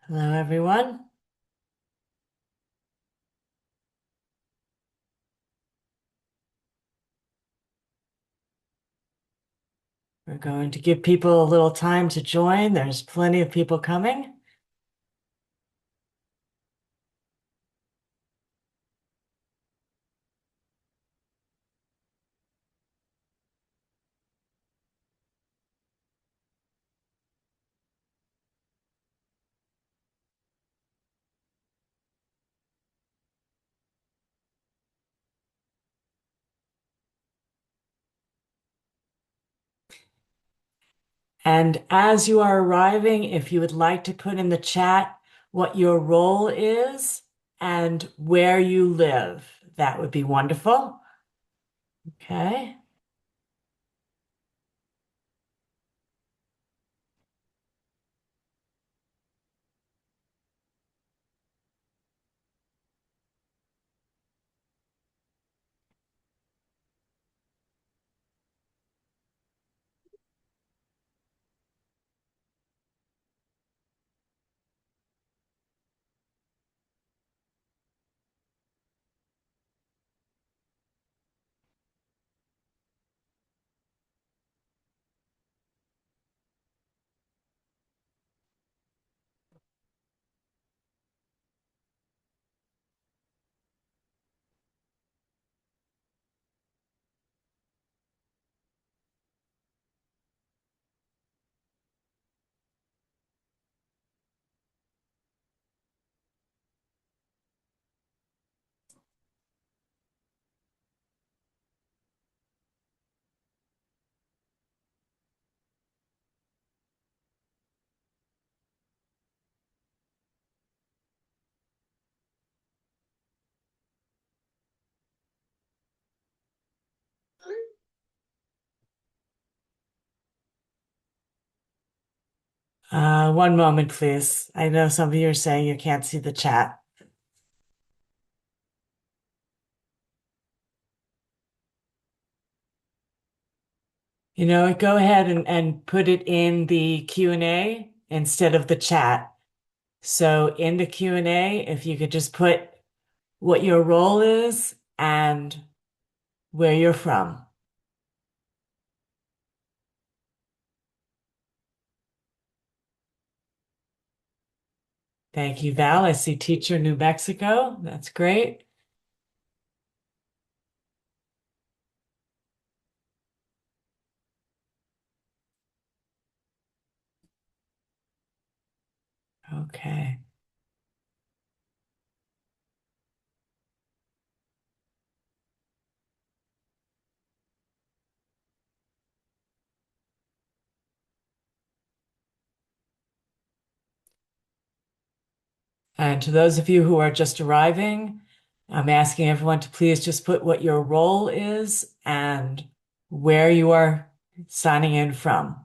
Hello, everyone. We're going to give people a little time to join. There's plenty of people coming. And as you are arriving, if you would like to put in the chat what your role is and where you live, that would be wonderful. Okay. One moment, please. I know some of you are saying you can't see the chat. Go ahead and put it in the Q&A instead of the chat. So in the Q&A, if you could just put what your role is and where you're from. Thank you, Val. I see teacher New Mexico. That's great. Okay. And to those of you who are just arriving, I'm asking everyone to please just put what your role is and where you are signing in from.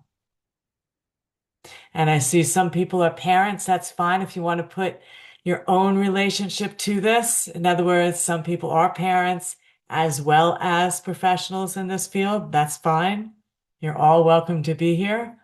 And I see some people are parents. That's fine if you want to put your own relationship to this. In other words, some people are parents as well as professionals in this field. That's fine. You're all welcome to be here.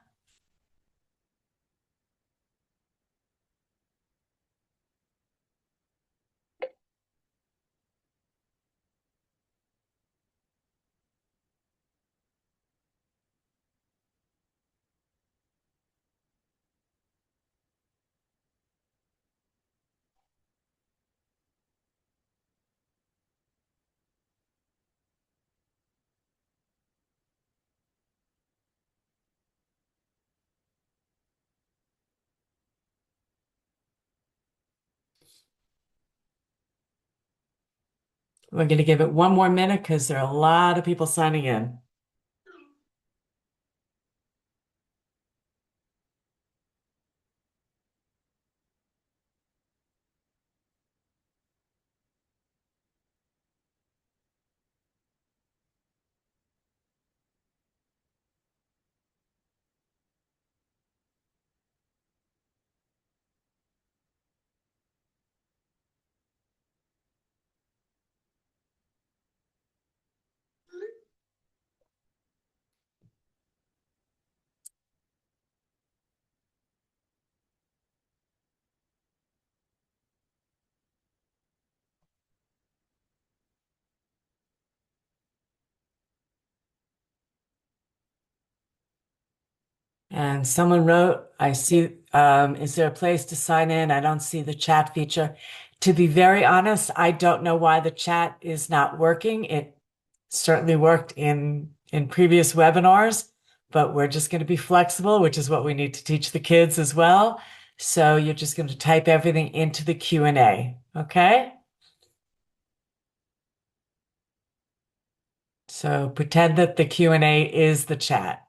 We're going to give it one more minute because there are a lot of people signing in. And someone wrote, I see, is there a place to sign in? I don't see the chat feature. To be very honest, I don't know why the chat is not working. It certainly worked in previous webinars, but we're just going to be flexible, which is what we need to teach the kids as well. So you're just going to type everything into the Q&A, okay? So pretend that the Q&A is the chat.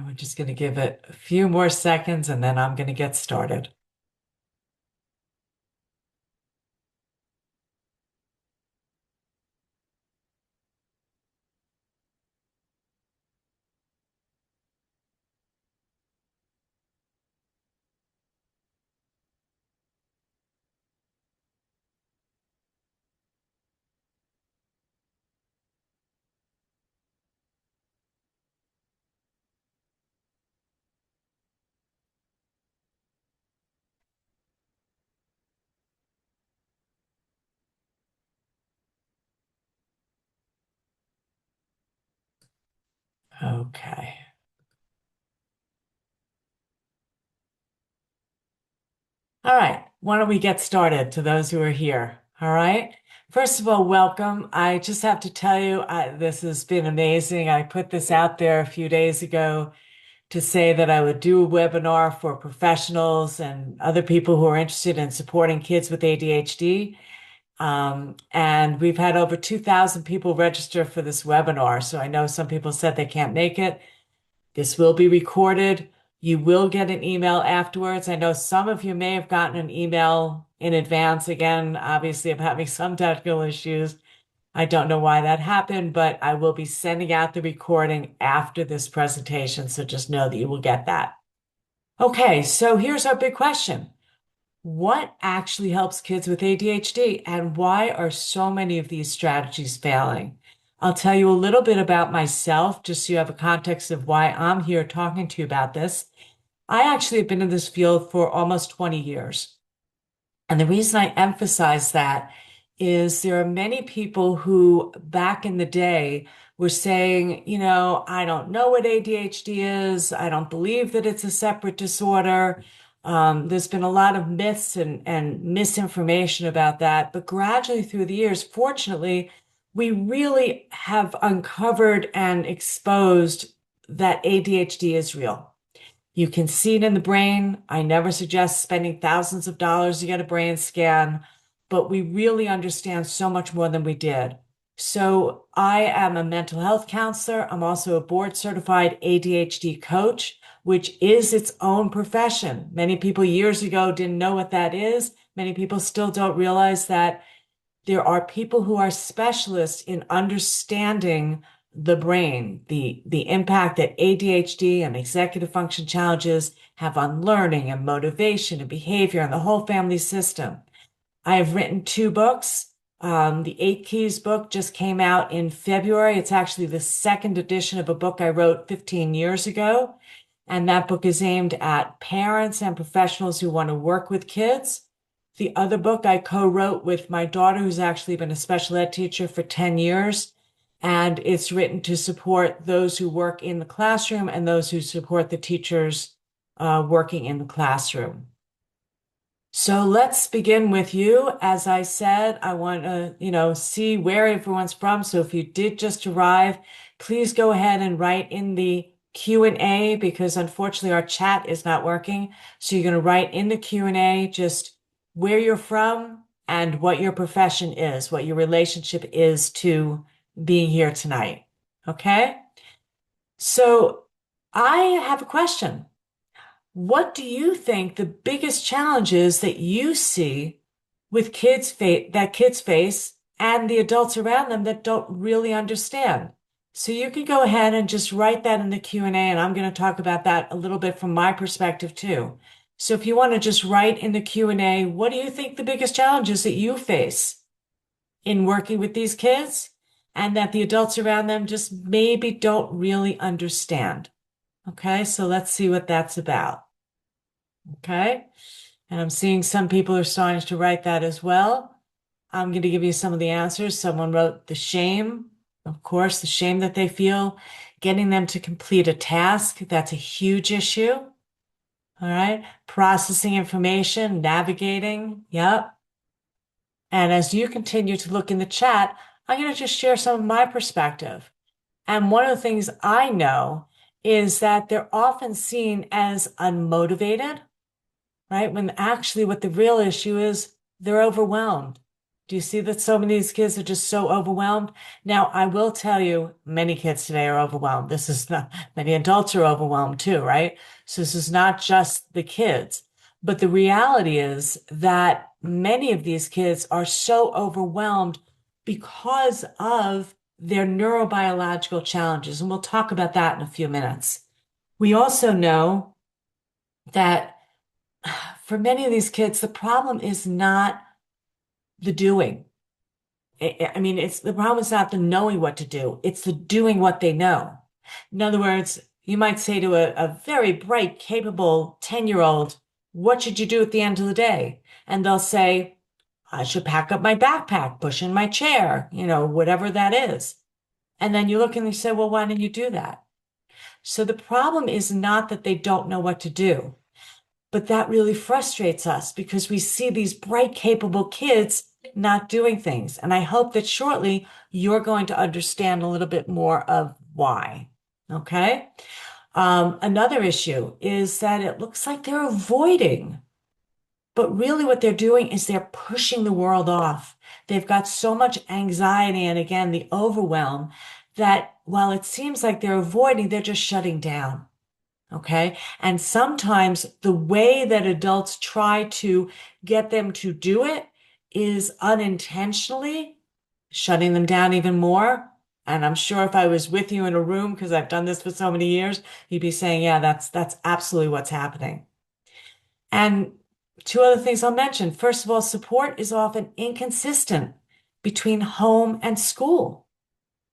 We're just going to give it a few more seconds and then I'm going to get started. Okay. All right. Why don't we get started to those who are here? All right. First of all, welcome. I just have to tell you, this has been amazing. I put this out there a few days ago to say that I would do a webinar for professionals and other people who are interested in supporting kids with ADHD. And we've had over 2,000 people register for this webinar. So I know some people said they can't make it. This will be recorded. You will get an email afterwards. I know some of you may have gotten an email in advance. Again, obviously, I'm having some technical issues. I don't know why that happened, but I will be sending out the recording after this presentation. So just know that you will get that. Okay, so here's our big question. What actually helps kids with ADHD and why are so many of these strategies failing? I'll tell you a little bit about myself, just so you have a context of why I'm here talking to you about this. I actually have been in this field for almost 20 years. And the reason I emphasize that is there are many people who back in the day were saying, I don't know what ADHD is. I don't believe that it's a separate disorder. There's been a lot of myths and misinformation about that. But gradually through the years, fortunately, we really have uncovered and exposed that ADHD is real. You can see it in the brain. I never suggest spending thousands of dollars to get a brain scan, but we really understand so much more than we did. So I am a mental health counselor. I'm also a board certified ADHD coach, which is its own profession. Many people years ago didn't know what that is. Many people still don't realize that there are people who are specialists in understanding the brain, the impact that ADHD and executive function challenges have on learning and motivation and behavior and the whole family system. I have written two books. The Eight Keys book just came out in February. It's actually the second edition of a book I wrote 15 years ago. And that book is aimed at parents and professionals who want to work with kids. The other book I co-wrote with my daughter, who's actually been a special ed teacher for 10 years. And it's written to support those who work in the classroom and those who support the teachers working in the classroom. So let's begin with you. As I said, I want to, see where everyone's from. So if you did just arrive, please go ahead and write in the Q&A because unfortunately our chat is not working. So you're going to write in the Q&A just where you're from and what your profession is, what your relationship is to being here tonight. Okay? So I have a question. What do you think the biggest challenges that you see with kids face and the adults around them that don't really understand? So you can go ahead and just write that in the Q&A, and I'm going to talk about that a little bit from my perspective too. So if you want to just write in the Q&A, what do you think the biggest challenges that you face in working with these kids and that the adults around them just maybe don't really understand? Okay, so let's see what that's about. Okay. And I'm seeing some people are starting to write that as well. I'm going to give you some of the answers. Someone wrote the shame. Of course, the shame that they feel, getting them to complete a task, that's a huge issue. All right. Processing information, navigating. Yep. And as you continue to look in the chat, I'm going to just share some of my perspective. And one of the things I know is that they're often seen as unmotivated, right? When actually what the real issue is, they're overwhelmed. Do you see that so many of these kids are just so overwhelmed? Now, I will tell you, many kids today are overwhelmed. This is not, many adults are overwhelmed too, right? So this is not just the kids. But the reality is that many of these kids are so overwhelmed because of their neurobiological challenges. And we'll talk about that in a few minutes. We also know that for many of these kids, the problem is not the doing. I mean, it's the problem is not the knowing what to do. It's the doing what they know. In other words, you might say to a very bright, capable 10-year-old, what should you do at the end of the day? And they'll say, I should pack up my backpack, push in my chair, whatever that is. And then you look and you say, well, why didn't you do that? So the problem is not that they don't know what to do. But that really frustrates us because we see these bright, capable kids not doing things. And I hope that shortly you're going to understand a little bit more of why. Okay. Another issue is that it looks like they're avoiding, but really what they're doing is they're pushing the world off. They've got so much anxiety and again, the overwhelm that while it seems like they're avoiding, they're just shutting down. Okay. And sometimes the way that adults try to get them to do it is unintentionally shutting them down even more. And I'm sure if I was with you in a room, because I've done this for so many years, you'd be saying, yeah, that's absolutely what's happening. And two other things I'll mention. First of all, support is often inconsistent between home and school.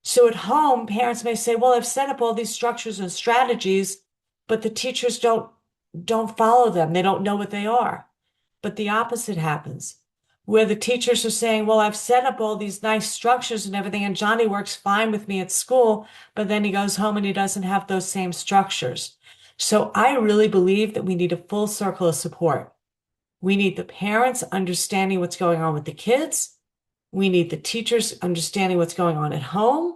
So at home, parents may say, well, I've set up all these structures and strategies, but the teachers don't follow them. They don't know what they are. But the opposite happens, where the teachers are saying, well, I've set up all these nice structures and everything, and Johnny works fine with me at school, but then he goes home and he doesn't have those same structures. So I really believe that we need a full circle of support. We need the parents understanding what's going on with the kids. We need the teachers understanding what's going on at home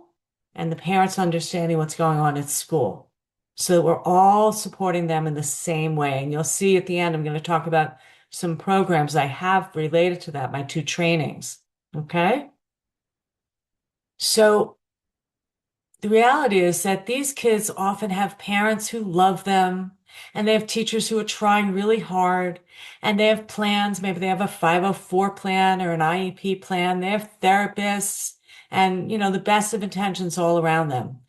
and the parents understanding what's going on at school so that we're all supporting them in the same way. And you'll see at the end, I'm going to talk about some programs I have related to that, my two trainings. Okay. So the reality is that these kids often have parents who love them and they have teachers who are trying really hard and they have plans. Maybe they have a 504 plan or an IEP plan. They have therapists and, the best of intentions all around them.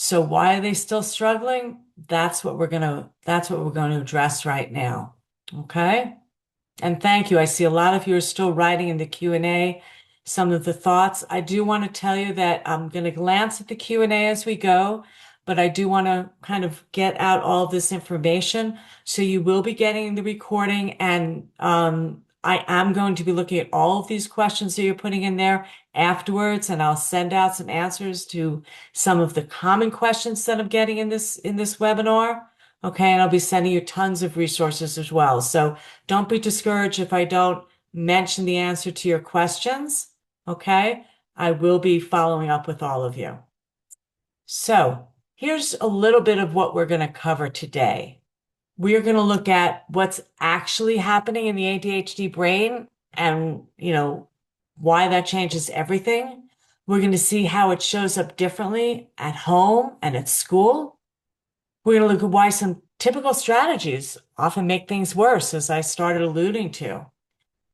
So why are they still struggling? That's what we're going to address right now. Okay. And thank you. I see a lot of you are still writing in the Q&A some of the thoughts. I do want to tell you that I'm going to glance at the Q&A as we go, but I do want to kind of get out all of this information. So you will be getting the recording and I am going to be looking at all of these questions that you're putting in there afterwards, and I'll send out some answers to some of the common questions that I'm getting in this webinar. Okay, and I'll be sending you tons of resources as well. So don't be discouraged if I don't mention the answer to your questions. Okay, I will be following up with all of you. So here's a little bit of what we're going to cover today. We're going to look at what's actually happening in the ADHD brain and, why that changes everything. We're going to see how it shows up differently at home and at school. We're going to look at why some typical strategies often make things worse, as I started alluding to.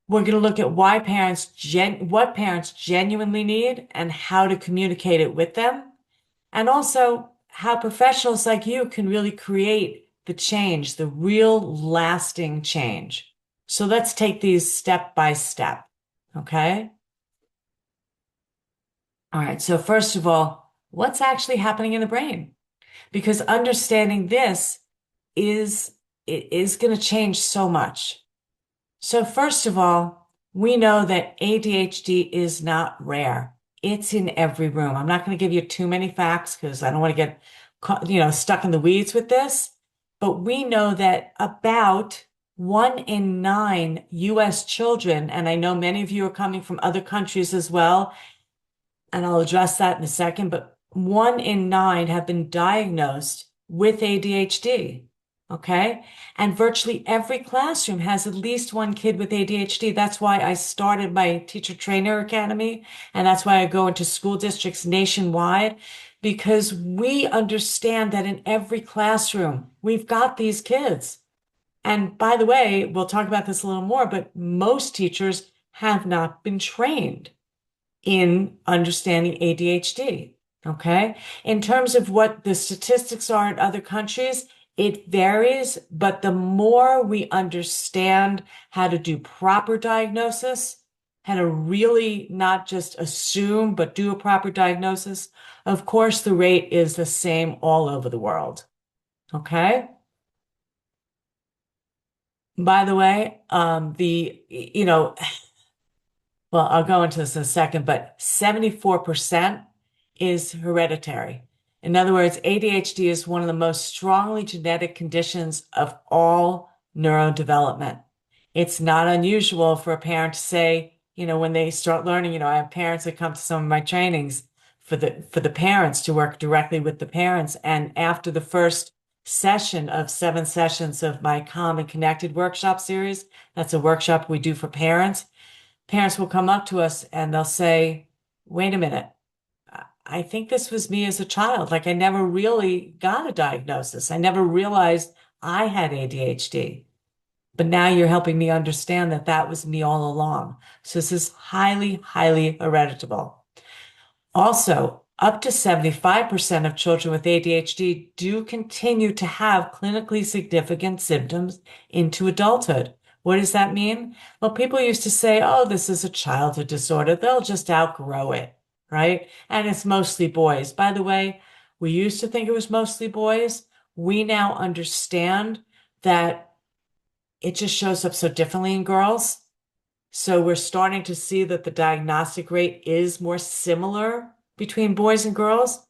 We're going to look at why what parents genuinely need and how to communicate it with them. And also how professionals like you can really create the change, the real lasting change. So let's take these step by step. Okay. All right. So first of all, what's actually happening in the brain? Because understanding this is going to change so much. So first of all, we know that ADHD is not rare. It's in every room. I'm not going to give you too many facts because I don't want to get, stuck in the weeds with this. But we know that about 1 in 9 US children, and I know many of you are coming from other countries as well, and I'll address that in a second, but 1 in 9 have been diagnosed with ADHD. Okay. And virtually every classroom has at least one kid with ADHD. That's why I started my teacher trainer academy. And that's why I go into school districts nationwide, because we understand that in every classroom, we've got these kids. And by the way, we'll talk about this a little more, but most teachers have not been trained in understanding ADHD. Okay. In terms of what the statistics are in other countries, it varies, but the more we understand how to do proper diagnosis, how to really not just assume, but do a proper diagnosis, of course, the rate is the same all over the world. Okay. By the way, well, I'll go into this in a second, but 74% is hereditary. In other words, ADHD is one of the most strongly genetic conditions of all neurodevelopment. It's not unusual for a parent to say, when they start learning, I have parents that come to some of my trainings for the parents to work directly with the parents. And after the first session of 7 sessions of my Calm and Connected workshop series, that's a workshop we do for parents will come up to us and they'll say, wait a minute, I think this was me as a child. Like I never really got a diagnosis. I never realized I had ADHD. But now you're helping me understand that that was me all along. So this is highly, highly hereditable. Also, up to 75% of children with ADHD do continue to have clinically significant symptoms into adulthood. What does that mean? Well, people used to say, oh, this is a childhood disorder. They'll just outgrow it, right? And it's mostly boys. By the way, we used to think it was mostly boys. We now understand that it just shows up so differently in girls. So we're starting to see that the diagnostic rate is more similar between boys and girls.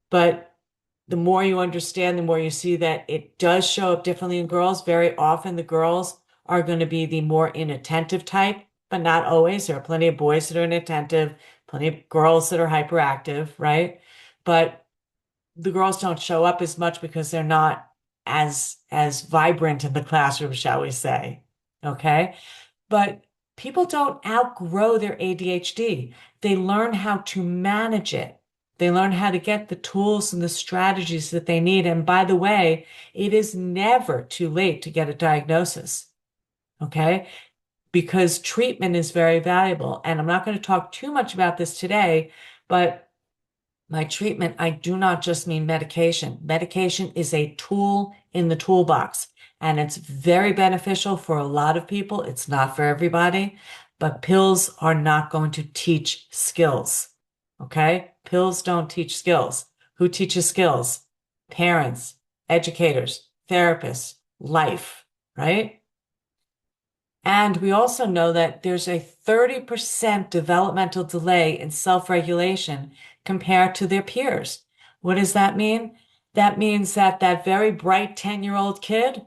But the more you understand, the more you see that it does show up differently in girls. Very often the girls are going to be the more inattentive type, but not always. There are plenty of boys that are inattentive, plenty of girls that are hyperactive, right? But the girls don't show up as much because they're not as vibrant in the classroom, shall we say. Okay. But people don't outgrow their ADHD. They learn how to manage it. They learn how to get the tools and the strategies that they need. And by the way, it is never too late to get a diagnosis. Okay. Because treatment is very valuable. And I'm not going to talk too much about this today, but my treatment, I do not just mean medication. Medication is a tool in the toolbox, and it's very beneficial for a lot of people. It's not for everybody, but pills are not going to teach skills. Okay? Pills don't teach skills. Who teaches skills? Parents, educators, therapists, life, right? And we also know that there's a 30% developmental delay in self-regulation compared to their peers. What does that mean? That means that that very bright 10-year-old kid,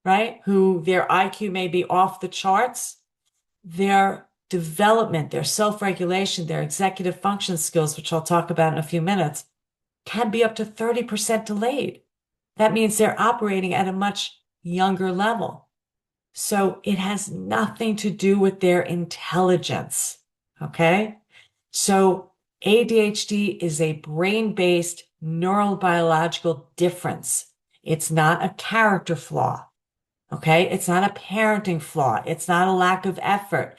right, who their IQ may be off the charts, their development, their self-regulation, their executive function skills, which I'll talk about in a few minutes, can be up to 30% delayed. That means they're operating at a much younger level. So it has nothing to do with their intelligence. Okay. So ADHD is a brain-based neurobiological difference. It's not a character flaw. Okay. It's not a parenting flaw. It's not a lack of effort.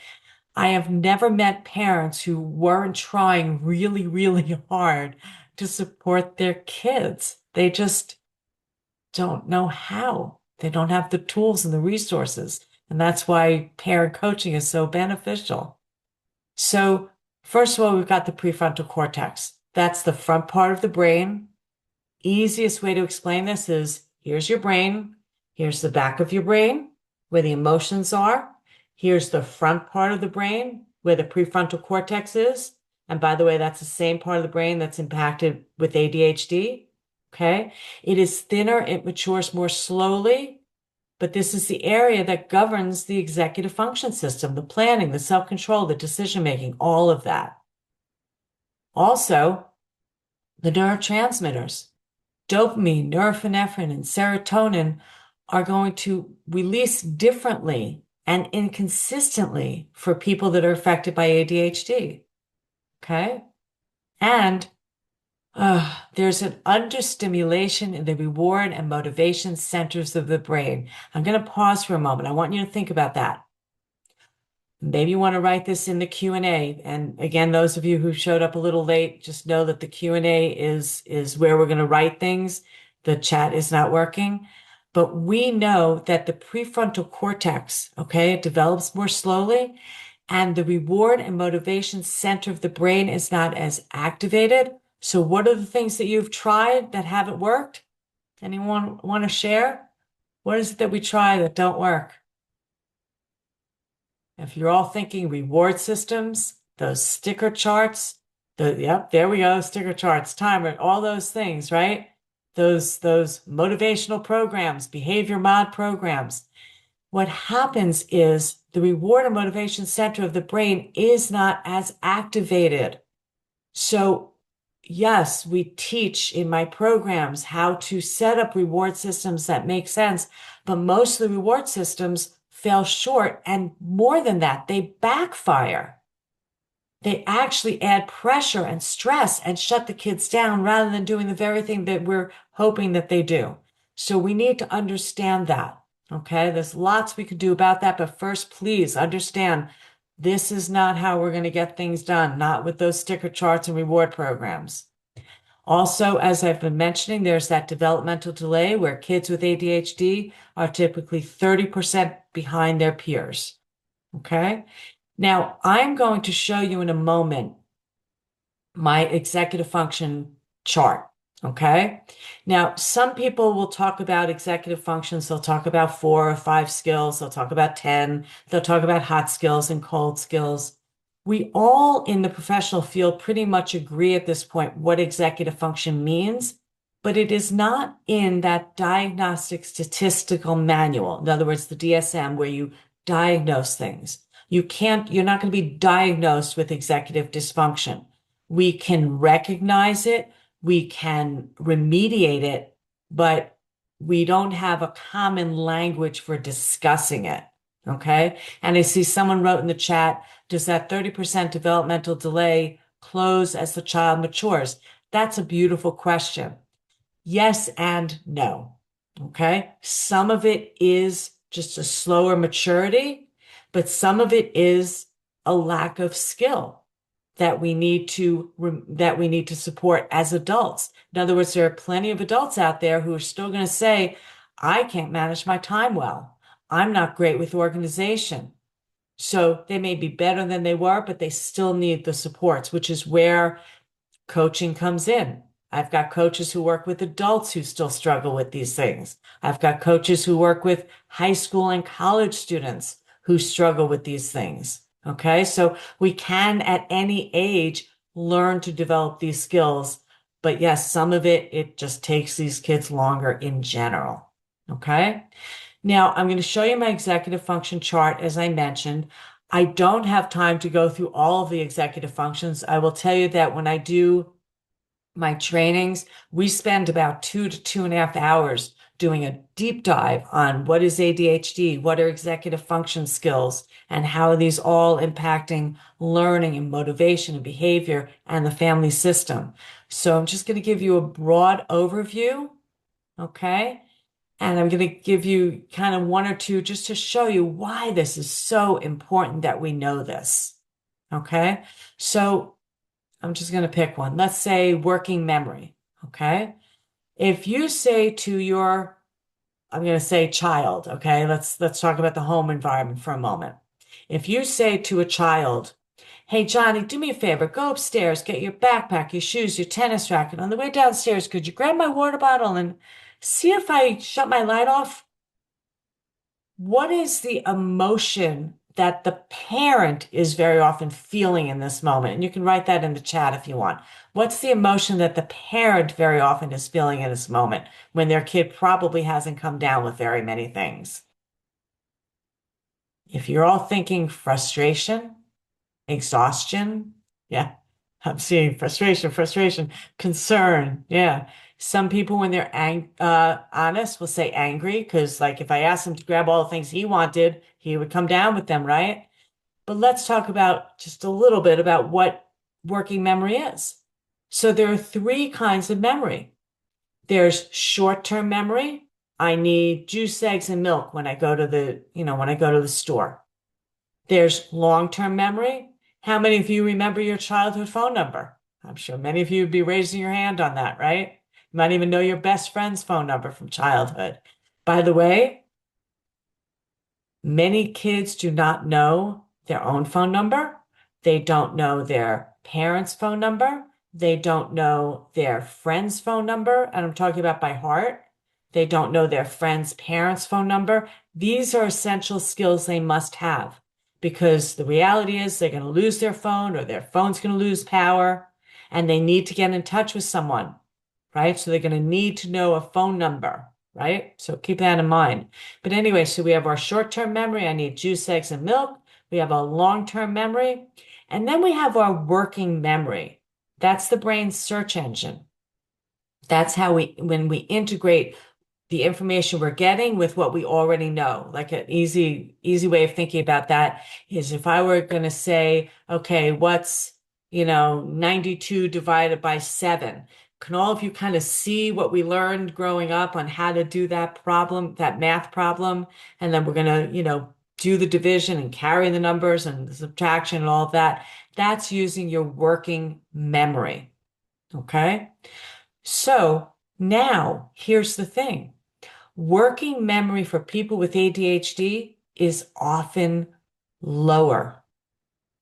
I have never met parents who weren't trying really, really hard to support their kids. They just don't know how. They don't have the tools and the resources. And that's why parent coaching is so beneficial. So, first of all, we've got the prefrontal cortex. That's the front part of the brain. Easiest way to explain this is here's your brain, here's the back of your brain where the emotions are, here's the front part of the brain where the prefrontal cortex is. And by the way, that's the same part of the brain that's impacted with ADHD. Okay. It is thinner, it matures more slowly, but this is the area that governs the executive function system, the planning, the self-control, the decision making, all of that. Also, the neurotransmitters, dopamine, norepinephrine, and serotonin are going to release differently and inconsistently for people that are affected by ADHD. Okay. And there's an understimulation in the reward and motivation centers of the brain. I'm going to pause for a moment. I want you to think about that. Maybe you want to write this in the Q&A. And again, those of you who showed up a little late, just know that the Q&A is where we're going to write things. The chat is not working. But we know that the prefrontal cortex, okay, it develops more slowly, and the reward and motivation center of the brain is not as activated. So what are the things that you've tried that haven't worked? Anyone want to share? What is it that we try that don't work? If you're all thinking reward systems, those sticker charts, yep, there we go, sticker charts, timer, all those things, right? Those motivational programs, behavior mod programs. What happens is the reward and motivation center of the brain is not as activated. So yes, we teach in my programs how to set up reward systems that make sense, but most of the reward systems fail short. And more than that, they backfire. They actually add pressure and stress and shut the kids down rather than doing the very thing that we're hoping that they do. So we need to understand that. Okay. There's lots we could do about that. But first, please understand this is not how we're going to get things done, not with those sticker charts and reward programs. Also, as I've been mentioning, there's that developmental delay where kids with ADHD are typically 30% behind their peers. Okay. Now, I'm going to show you in a moment my executive function chart. Okay. Now, some people will talk about executive functions. They'll talk about 4 or 5 skills. They'll talk about 10. They'll talk about hot skills and cold skills. We all in the professional field pretty much agree at this point what executive function means, but it is not in that diagnostic statistical manual. In other words, the DSM, where you diagnose things. You're not going to be diagnosed with executive dysfunction. We can recognize it, we can remediate it, but we don't have a common language for discussing it. Okay. And I see someone wrote in the chat, does that 30% developmental delay close as the child matures? That's a beautiful question. Yes and no. Okay. Some of it is just a slower maturity, but some of it is a lack of skill that we need to support as adults. In other words, there are plenty of adults out there who are still going to say, I can't manage my time well. I'm not great with organization. So they may be better than they were, but they still need the supports, which is where coaching comes in. I've got coaches who work with adults who still struggle with these things. I've got coaches who work with high school and college students who struggle with these things. Okay. So we can at any age learn to develop these skills. But yes, some of it just takes these kids longer in general. Okay. Now I'm going to show you my executive function chart. As I mentioned, I don't have time to go through all of the executive functions. I will tell you that when I do my trainings, we spend about 2 to 2.5 hours doing a deep dive on what is ADHD, what are executive function skills, and how are these all impacting learning and motivation and behavior and the family system. So I'm just going to give you a broad overview, okay? And I'm going to give you kind of 1 or 2 just to show you why this is so important that we know this, okay? So I'm just going to pick one. Let's say working memory, okay? If you say to your, I'm going to say child, okay? Let's talk about the home environment for a moment. If you say to a child, hey, Johnny, do me a favor, go upstairs, get your backpack, your shoes, your tennis racket. On the way downstairs, could you grab my water bottle and see if I shut my light off? What is the emotion that the parent is very often feeling in this moment? And you can write that in the chat if you want. What's the emotion that the parent very often is feeling in this moment when their kid probably hasn't come down with very many things? If you're all thinking frustration, exhaustion, yeah, I'm seeing frustration, concern, yeah. Some people, when they're honest, will say angry because, like, if I asked him to grab all the things he wanted, he would come down with them, right? But let's talk about just a little bit about what working memory is. So there are three kinds of memory. There's short-term memory. I need juice, eggs, and milk when I go to when I go to the store. There's long-term memory. How many of you remember your childhood phone number? I'm sure many of you would be raising your hand on that, right? You might even know your best friend's phone number from childhood. By the way, many kids do not know their own phone number. They don't know their parents' phone number. They don't know their friend's phone number. And I'm talking about by heart. They don't know their friend's parents' phone number. These are essential skills they must have because the reality is they're going to lose their phone or their phone's going to lose power and they need to get in touch with someone, right? So they're going to need to know a phone number, right? So keep that in mind. But anyway, so we have our short-term memory. I need juice, eggs, and milk. We have a long-term memory. And then we have our working memory. That's the brain's search engine. That's how when we integrate the information we're getting with what we already know. Like an easy way of thinking about that is if I were going to say, okay, what's, 92 divided by 7? Can all of you kind of see what we learned growing up on how to do that problem, that math problem? And then we're going to, do the division and carry the numbers and the subtraction and all of that. That's using your working memory. Okay. So now here's the thing. Working memory for people with ADHD is often lower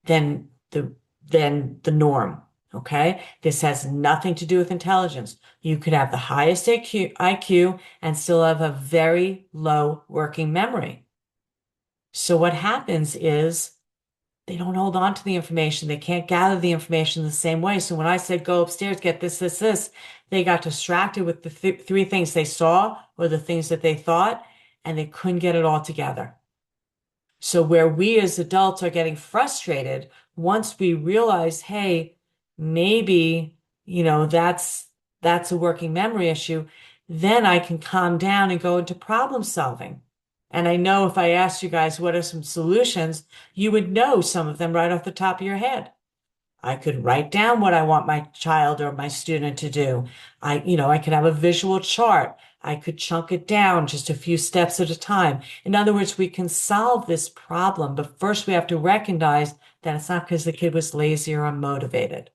than the norm. Okay. This has nothing to do with intelligence. You could have the highest IQ and still have a very low working memory. So what happens is they don't hold on to the information. They can't gather the information the same way. So when I said go upstairs, get this, they got distracted with the three things they saw or the things that they thought, and they couldn't get it all together. So where we as adults are getting frustrated, once we realize, hey, maybe, that's a working memory issue, then I can calm down and go into problem solving. And I know if I asked you guys what are some solutions, you would know some of them right off the top of your head. I could write down what I want my child or my student to do. I could have a visual chart. I could chunk it down just a few steps at a time. In other words, we can solve this problem, but first we have to recognize that it's not because the kid was lazy or unmotivated.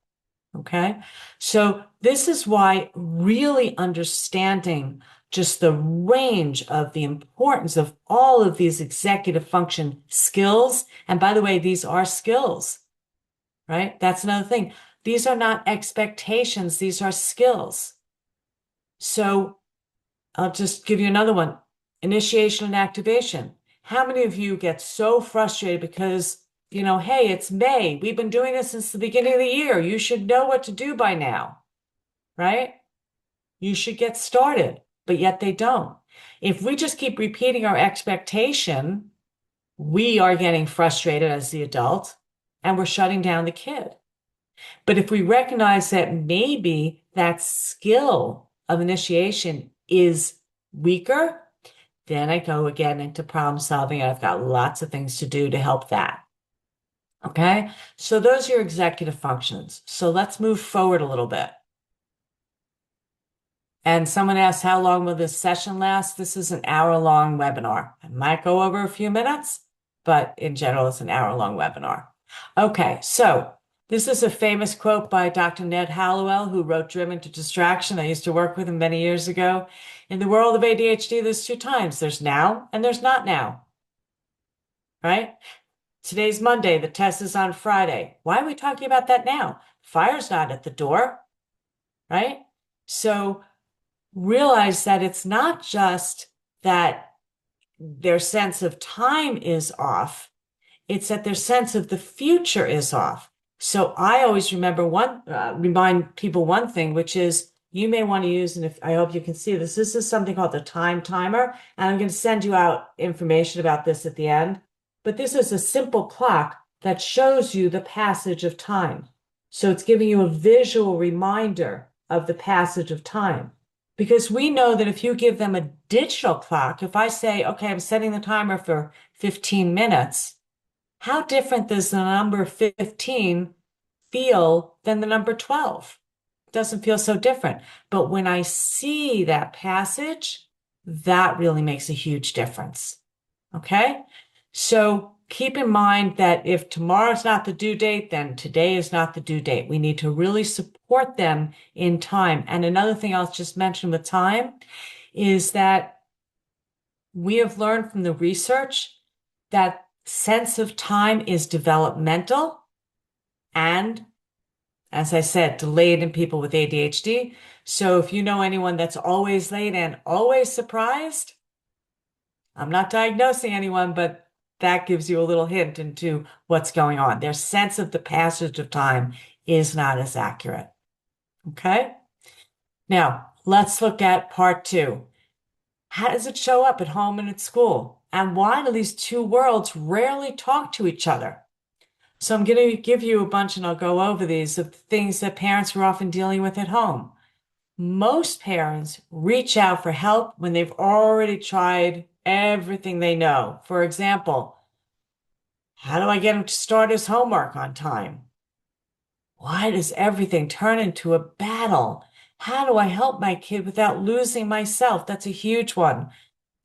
Okay. So this is why really understanding just the range of the importance of all of these executive function skills. And by the way, these are skills, right? That's another thing. These are not expectations. These are skills. So I'll just give you another one. Initiation and activation. How many of you get so frustrated because, hey, it's May. We've been doing this since the beginning of the year. You should know what to do by now, right? You should get started, but yet they don't. If we just keep repeating our expectation, we are getting frustrated as the adult and we're shutting down the kid. But if we recognize that maybe that skill of initiation is weaker, then I go again into problem solving. I've got lots of things to do to help that. Okay, so those are your executive functions. So let's move forward a little bit. And someone asked, how long will this session last? This is an hour-long webinar. I might go over a few minutes, but in general, it's an hour-long webinar. Okay, so this is a famous quote by Dr. Ned Hallowell, who wrote Driven to Distraction. I used to work with him many years ago. In the world of ADHD, there's two times. There's now and there's not now, right? Today's Monday. The test is on Friday. Why are we talking about that now? Fire's not at the door, right? So realize that it's not just that their sense of time is off. It's that their sense of the future is off. So I always remind people one thing, which is you may want to use, and if I hope you can see this, this is something called the time timer. And I'm going to send you out information about this at the end. But this is a simple clock that shows you the passage of time. So it's giving you a visual reminder of the passage of time. Because we know that if you give them a digital clock, if I say, okay, I'm setting the timer for 15 minutes, how different does the number 15 feel than the number 12? It doesn't feel so different. But when I see that passage, that really makes a huge difference. Okay? So keep in mind that if tomorrow's not the due date, then today is not the due date. We need to really support them in time. And another thing I'll just mention with time is that we have learned from the research that sense of time is developmental and, as I said, delayed in people with ADHD. So if you know anyone that's always late and always surprised, I'm not diagnosing anyone, but that gives you a little hint into what's going on. Their sense of the passage of time is not as accurate. Okay? Now, let's look at part two. How does it show up at home and at school? And why do these two worlds rarely talk to each other? So I'm going to give you a bunch and I'll go over these of things that parents are often dealing with at home. Most parents reach out for help when they've already tried everything they know. For example, how do I get him to start his homework on time? Why does everything turn into a battle? How do I help my kid without losing myself? That's a huge one.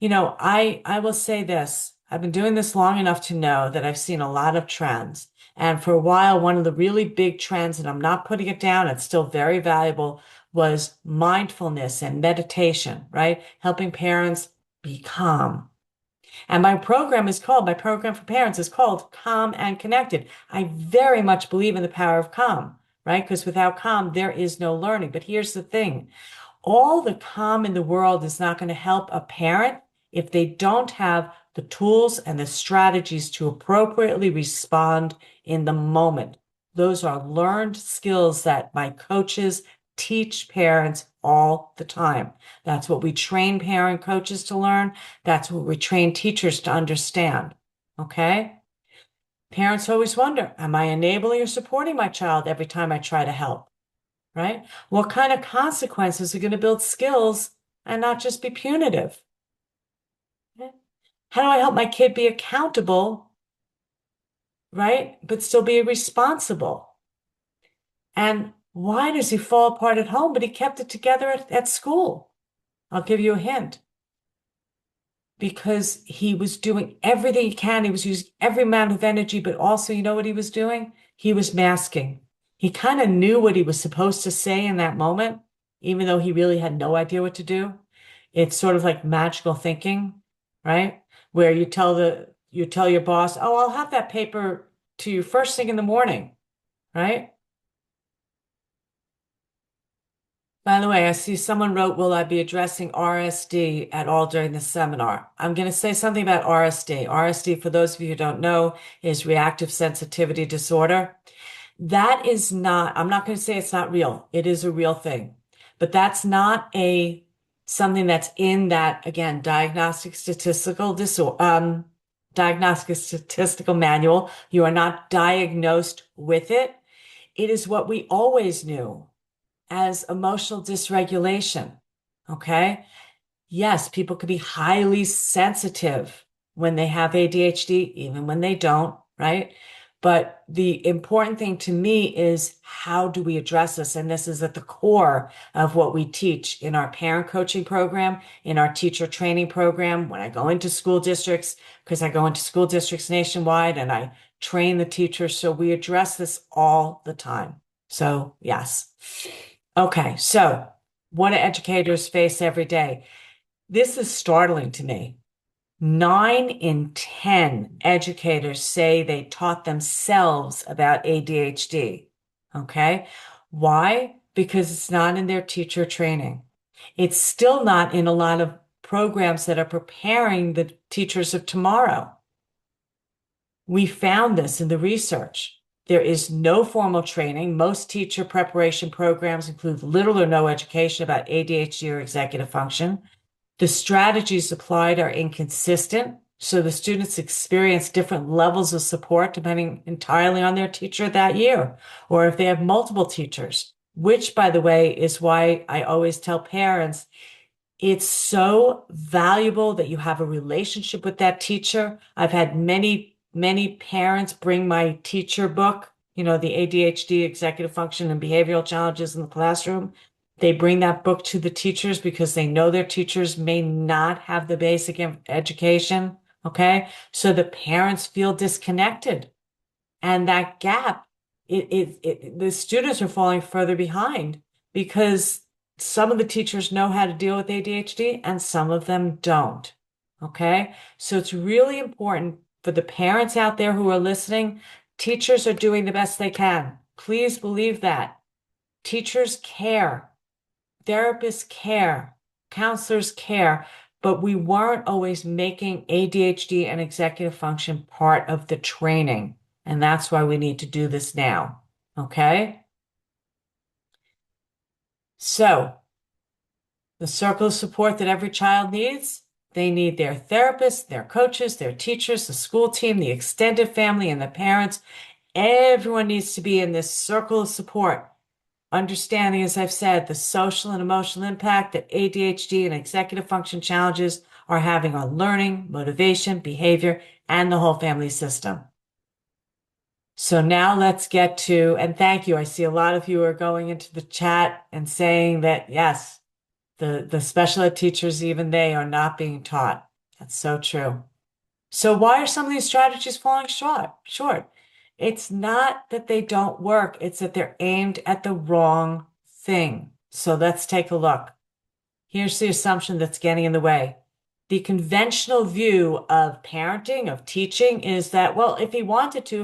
I will say this. I've been doing this long enough to know that I've seen a lot of trends. And for a while, one of the really big trends, and I'm not putting it down, it's still very valuable, was mindfulness and meditation, right? Helping parents be calm. And my program for parents is called Calm and Connected. I very much believe in the power of calm, right? Because without calm, there is no learning. But here's the thing. All the calm in the world is not going to help a parent if they don't have the tools and the strategies to appropriately respond in the moment. Those are learned skills that my coaches teach parents all the time. That's what we train parent coaches to learn. That's what we train teachers to understand. Okay? Parents always wonder, am I enabling or supporting my child every time I try to help? Right? What kind of consequences are going to build skills and not just be punitive? Okay? How do I help my kid be accountable, right? But still be responsible? And why does he fall apart at home, but he kept it together at school? I'll give you a hint. Because he was doing everything he can. He was using every amount of energy, but also, you know what he was doing? He was masking. He kind of knew what he was supposed to say in that moment, even though he really had no idea what to do. It's sort of like magical thinking, right? Where you tell your boss, "Oh, I'll have that paper to you first thing in the morning," right? By the way, I see someone wrote, will I be addressing RSD at all during the seminar? I'm going to say something about RSD. RSD, for those of you who don't know, is reactive sensitivity disorder. That is not, I'm not going to say it's not real. It is a real thing. But that's not something that's in that, again, diagnostic statistical manual. You are not diagnosed with it. It is what we always knew as emotional dysregulation. Okay. Yes, people can be highly sensitive when they have ADHD, even when they don't, right? But the important thing to me is how do we address this? And this is at the core of what we teach in our parent coaching program, in our teacher training program, when I go into school districts, because I go into school districts nationwide and I train the teachers. So we address this all the time. So yes. Okay, so what do educators face every day? This is startling to me. 9 in 10 educators say they taught themselves about ADHD. Okay, why? Because it's not in their teacher training. It's still not in a lot of programs that are preparing the teachers of tomorrow. We found this in the research. There is no formal training. Most teacher preparation programs include little or no education about ADHD or executive function. The strategies applied are inconsistent, so the students experience different levels of support depending entirely on their teacher that year, or if they have multiple teachers, which, by the way, is why I always tell parents it's so valuable that you have a relationship with that teacher. I've had many parents bring my teacher book, the ADHD, executive function and behavioral challenges in the classroom. They bring that book to the teachers because they know their teachers may not have the basic education. Okay. So the parents feel disconnected. And that gap, the students are falling further behind because some of the teachers know how to deal with ADHD and some of them don't. Okay. So it's really important for the parents out there who are listening. Teachers are doing the best they can. Please believe that. Teachers care, therapists care, counselors care, but we weren't always making ADHD and executive function part of the training. And that's why we need to do this now. Okay. So the circle of support that every child needs, they need their therapists, their coaches, their teachers, the school team, the extended family, and the parents. Everyone needs to be in this circle of support. Understanding, as I've said, the social and emotional impact that ADHD and executive function challenges are having on learning, motivation, behavior, and the whole family system. So now let's get to, and thank you. I see a lot of you are going into the chat and saying that, yes, the special ed teachers, even they are not being taught. That's so true. So why are some of these strategies falling short? It's not that they don't work. It's that they're aimed at the wrong thing. So let's take a look. Here's the assumption that's getting in the way. The conventional view of parenting, of teaching, is that, well, if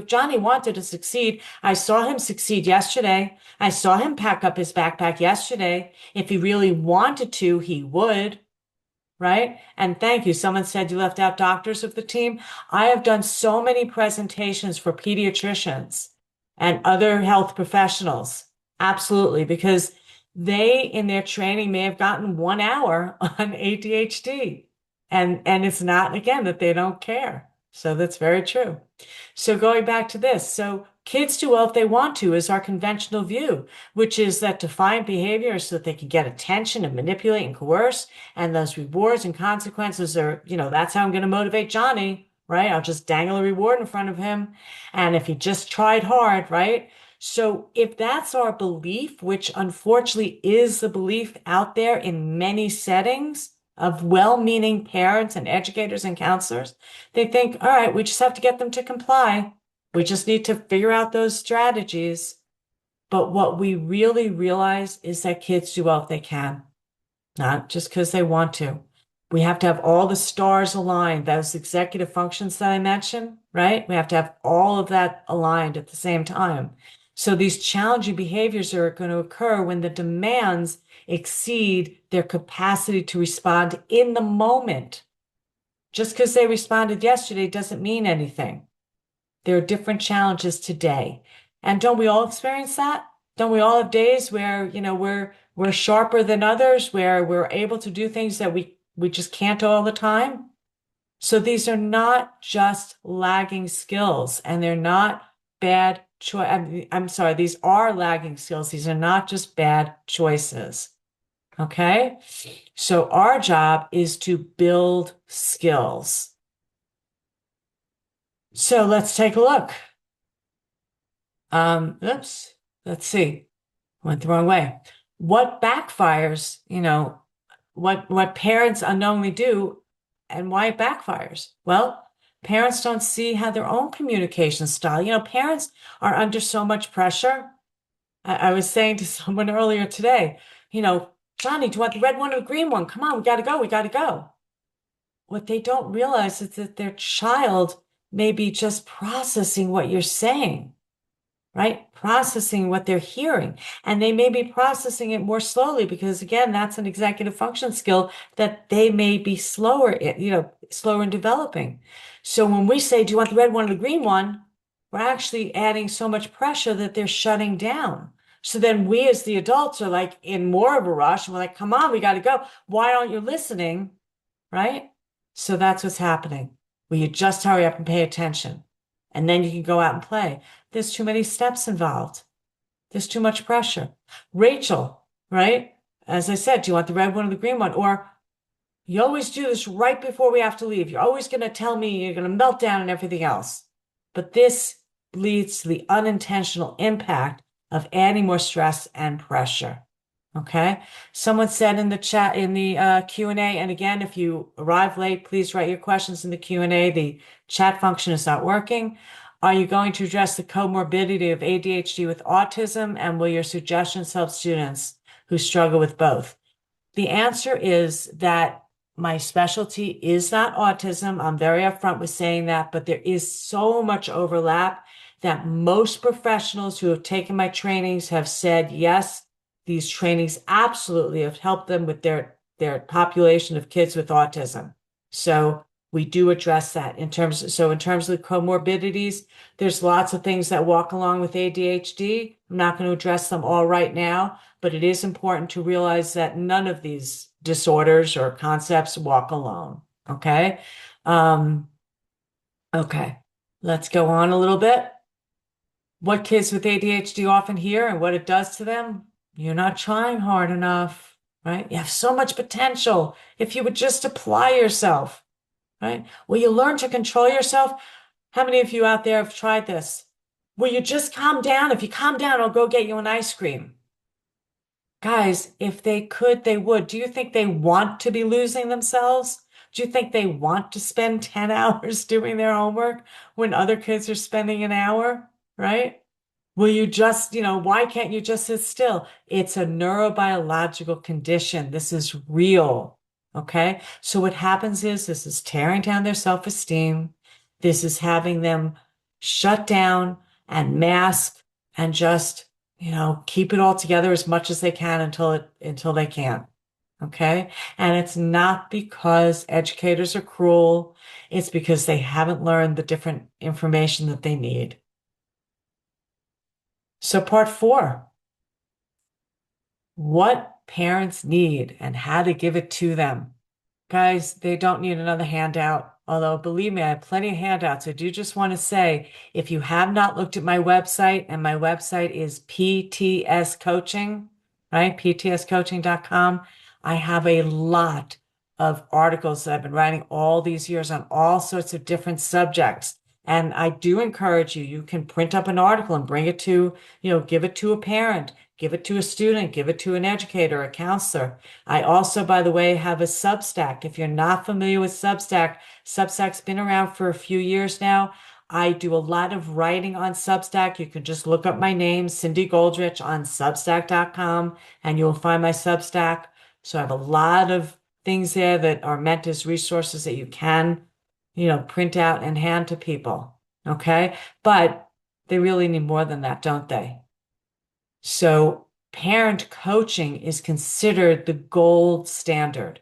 Johnny wanted to succeed, I saw him succeed yesterday. I saw him pack up his backpack yesterday. If he really wanted to, he would. Right? And thank you. Someone said you left out doctors of the team. I have done so many presentations for pediatricians and other health professionals. Absolutely. Because they, in their training, may have gotten 1 hour on ADHD. And it's not, again, that they don't care. So that's very true. So going back to this, so kids do well if they want to is our conventional view, which is that defined behavior is so that they can get attention and manipulate and coerce. And those rewards and consequences are, that's how I'm going to motivate Johnny, right? I'll just dangle a reward in front of him. And if he just tried hard, right? So if that's our belief, which unfortunately is the belief out there in many settings of well-meaning parents and educators and counselors, they think, all right, we just have to get them to comply. We just need to figure out those strategies. But what we really realize is that kids do well if they can, not just because they want to. We have to have all the stars aligned, those executive functions that I mentioned, right? We have to have all of that aligned at the same time. So these challenging behaviors are going to occur when the demands exceed their capacity to respond in the moment. Just because they responded yesterday doesn't mean anything. There are different challenges today. And don't we all experience that? Don't we all have days where, we're sharper than others, where we're able to do things that we just can't all the time? So these are not just lagging skills, and they're not bad choice. I'm sorry, these are lagging skills. These are not just bad choices. Okay? So our job is to build skills. So let's take a look. Oops, let's see. Went the wrong way. What backfires, what parents unknowingly do and why it backfires? Well, parents don't see how their own communication style, parents are under so much pressure. I was saying to someone earlier today, Johnny, do you want the red one or the green one? Come on, we got to go. What they don't realize is that their child may be just processing what you're saying, right? Processing what they're hearing. And they may be processing it more slowly because, again, that's an executive function skill that they may be slower in developing. So when we say, do you want the red one or the green one? We're actually adding so much pressure that they're shutting down. So then we as the adults are like in more of a rush and we're like, come on, we got to go. Why aren't you listening? Right? So that's what's happening. Will you just hurry up and pay attention? And then you can go out and play. There's too many steps involved. There's too much pressure. Rachel, right? As I said, do you want the red one or the green one? Or you always do this right before we have to leave. You're always going to tell me you're going to melt down and everything else. But this leads to the unintentional impact of adding more stress and pressure. Okay. Someone said in the chat, in the Q&A, and again, if you arrive late, please write your questions in the Q&A. The chat function is not working. Are you going to address the comorbidity of ADHD with autism? And will your suggestions help students who struggle with both? The answer is that my specialty is not autism. I'm very upfront with saying that, but there is so much overlap that most professionals who have taken my trainings have said, yes, these trainings absolutely have helped them with their population of kids with autism. So we do address that in terms of comorbidities, there's lots of things that walk along with ADHD. I'm not going to address them all right now, but it is important to realize that none of these disorders or concepts walk alone. Okay. Um, okay. Let's go on a little bit. What kids with ADHD often hear and what it does to them. You're not trying hard enough, right? You have so much potential if you would just apply yourself, right? Will you learn to control yourself? How many of you out there have tried this? Will you just calm down? If you calm down, I'll go get you an ice cream. Guys, if they could, they would. Do you think they want to be losing themselves? Do you think they want to spend 10 hours doing their homework when other kids are spending an hour, right? Will you just, why can't you just sit still? It's a neurobiological condition. This is real. Okay. So what happens is this is tearing down their self-esteem. This is having them shut down and mask and just, keep it all together as much as they can until they can't. Okay. And it's not because educators are cruel. It's because they haven't learned the different information that they need. So part 4, what parents need and how to give it to them. Guys, they don't need another handout. Although, believe me, I have plenty of handouts. I do just want to say, if you have not looked at my website, and my website is PTS Coaching, right? PTScoaching.com. I have a lot of articles that I've been writing all these years on all sorts of different subjects. And I do encourage you, you can print up an article and bring it to, give it to a parent, give it to a student, give it to an educator, a counselor. I also, by the way, have a Substack. If you're not familiar with Substack, Substack's been around for a few years now. I do a lot of writing on Substack. You can just look up my name, Cindy Goldrich, on Substack.com, and you'll find my Substack. So I have a lot of things there that are meant as resources that you can, print out and hand to people. Okay. But they really need more than that, don't they? So parent coaching is considered the gold standard.